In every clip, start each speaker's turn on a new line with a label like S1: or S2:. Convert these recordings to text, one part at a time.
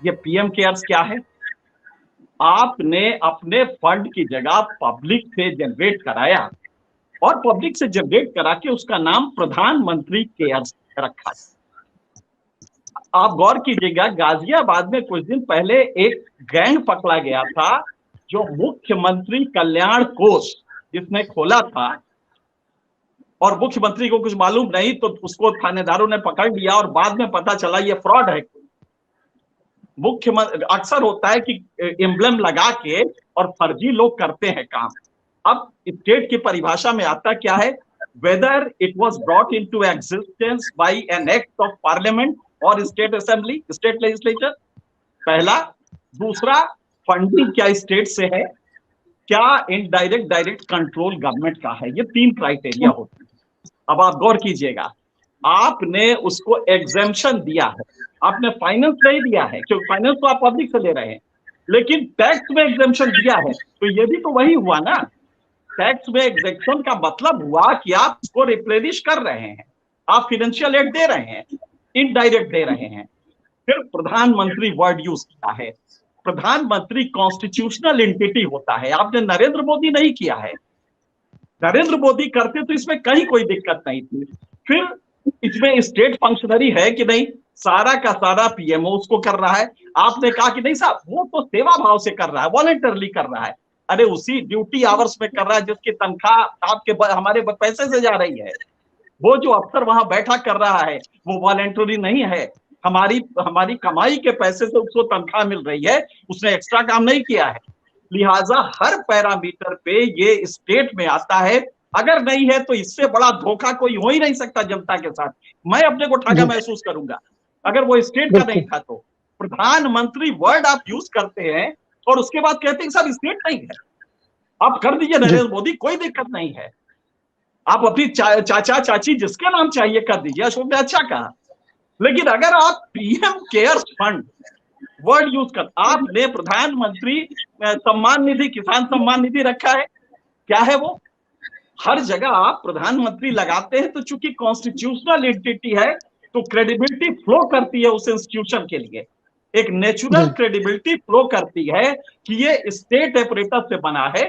S1: ये PM cares क्या है? आपने अपने फंड की जगह पब्लिक से जनरेट कराया और पब्लिक से जनरेट करा के उसका नाम प्रधानमंत्री केयर्स रखा। आप गौर कीजिएगा, गाजियाबाद में कुछ दिन पहले एक गैंग पकड़ा गया था जो मुख्यमंत्री कल्याण कोष जिसने खोला था, और मुख्यमंत्री को कुछ मालूम नहीं तो उसको थानेदारों ने पकड़ लिया और बाद में पता चला ये फ्रॉड है। मुख्यमंत्री अक्सर होता है कि एम्ब्लेम लगा के और फर्जी लोग करते हैं काम। अब स्टेट की परिभाषा में आता क्या है? Whether it was brought into existence by an act of parliament और स्टेट असेंबली, स्टेट लेजिस्लेचर, पहला। दूसरा, फंडिंग क्या स्टेट से है, क्या इनडायरेक्ट डायरेक्ट कंट्रोल गवर्नमेंट का है। ये 3 क्राइटेरिया होते हैं। अब आप गौर कीजिएगा, आपने उसको एग्जेम्पशन दिया है, आपने फाइनेंस नहीं दिया है क्योंकि फाइनेंस तो आप पब्लिक से ले रहे हैं, लेकिन टैक्स में एग्जेम्पशन दिया है, तो ये भी तो वही हुआ ना। टैक्स में एग्जेम्पशन का मतलब हुआ कि आप उसको रिप्लेनिश कर रहे हैं, आप फाइनेंशियल एड दे रहे हैं, इनडायरेक्ट दे रहे हैं। फिर प्रधानमंत्री वर्ड यूज किया है। प्रधानमंत्री कॉन्स्टिट्यूशनल एंटिटी होता है, आपने नरेंद्र मोदी नहीं किया है। नरेंद्र मोदी करते तो इसमें कहीं कोई दिक्कत नहीं थी। फिर इसमें स्टेट फंक्शनरी है कि नहीं, सारा का सारा पीएमओ उसको कर रहा है। आपने कहा कि नहीं साहब वो तो सेवा भाव से कर रहा है, वॉलंटरली कर रहा है। अरे उसी ड्यूटी आवर्स में कर रहा है जिसकी तनख्वाह आपके हमारे पैसे से जा रही है। वो जो अफसर वहां बैठा कर रहा है वो वॉलंटरी नहीं है, हमारी कमाई के पैसे से उसको तनख्वाह मिल रही है, उसने एक्स्ट्रा काम नहीं किया है। लिहाजा हर पैरामीटर पे ये स्टेट में आता है। अगर नहीं है तो इससे बड़ा धोखा कोई हो ही नहीं सकता जनता के साथ। मैं अपने को ठगा महसूस करूंगा अगर वो स्टेट का नहीं था तो। प्रधानमंत्री वर्ड आप यूज करते हैं और उसके बाद कहते हैं सर स्टेट नहीं है, आप कर दीजिए नरेंद्र मोदी, कोई दिक्कत नहीं है। आप अपनी चाचा चाची जिसके नाम चाहिए कर दीजिए, अशोक ने अच्छा कहा। लेकिन अगर आप PM cares fund word use कर, आपने प्रधानमंत्री सम्मान निधि, किसान सम्मान निधि रखा है, क्या है वो? हर जगह आप प्रधानमंत्री लगाते हैं तो चूंकि कॉन्स्टिट्यूशनल एंटिटी है तो क्रेडिबिलिटी फ्लो करती है उस इंस्टीट्यूशन के लिए, एक नेचुरल क्रेडिबिलिटी फ्लो करती है कि ये स्टेट ऑपरेटर से बना है।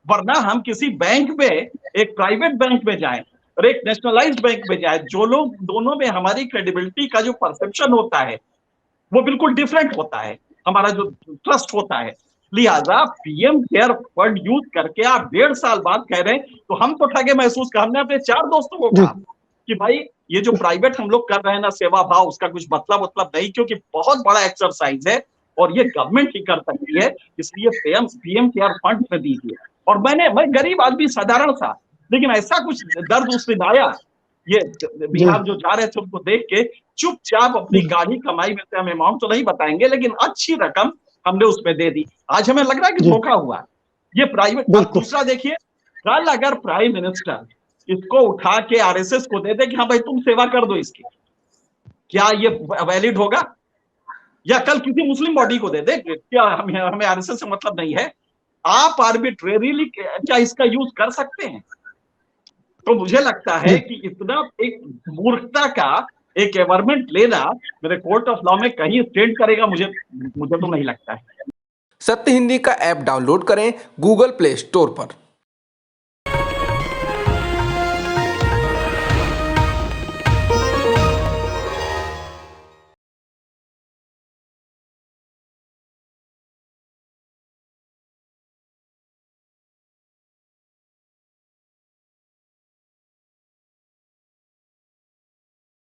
S1: वरना हम किसी बैंक में, एक प्राइवेट बैंक में जाएं और एक नेशनलाइज्ड बैंक में जाए, जो लोग दोनों में हमारी क्रेडिबिलिटी का जो परसेप्शन होता है वो बिल्कुल डिफरेंट होता है, हमारा जो ट्रस्ट होता है। लिहाजा पीएम केयर फंड यूज करके आप 1.5 साल बाद कह रहे हैं, तो हम तो ठगे महसूस कर। हमने अपने 4 दोस्तों को कहा कि भाई ये जो प्राइवेट हम लोग कर रहे हैं ना सेवा भाव, उसका कुछ मतलब नहीं, क्योंकि बहुत बड़ा एक्सरसाइज है और ये गवर्नमेंट ही कर सकती है, इसलिए पीएम केयर फंड में दीजिए। और मैं गरीब आदमी साधारण सा, लेकिन ऐसा कुछ दर्द उस दिन आया, ये बिहार जो जा रहे थे उनको देख के चुपचाप अपनी गाढ़ी कमाई में से, हम अमाउंट तो नहीं बताएंगे लेकिन अच्छी रकम हमने उसमें दे दी। आज हमें लग रहा है कि धोखा हुआ ये प्राइवेट। दूसरा देखिए, कल अगर प्राइम मिनिस्टर इसको उठा के आरएसएस को दे दे कि हाँ भाई तुम सेवा कर दो इसकी, क्या ये वैलिड होगा? या कल किसी मुस्लिम बॉडी को दे दे, क्या हमें आरएसएस से मतलब नहीं है? आप आर्बिट्रेरीली क्या इसका यूज कर सकते हैं? तो मुझे लगता है कि इतना एक मूर्खता का एक गवर्नमेंट लेना मेरे कोर्ट ऑफ लॉ में कहीं स्टैंड करेगा, मुझे तो नहीं लगता है।
S2: सत्य हिंदी का ऐप डाउनलोड करें गूगल प्ले स्टोर पर।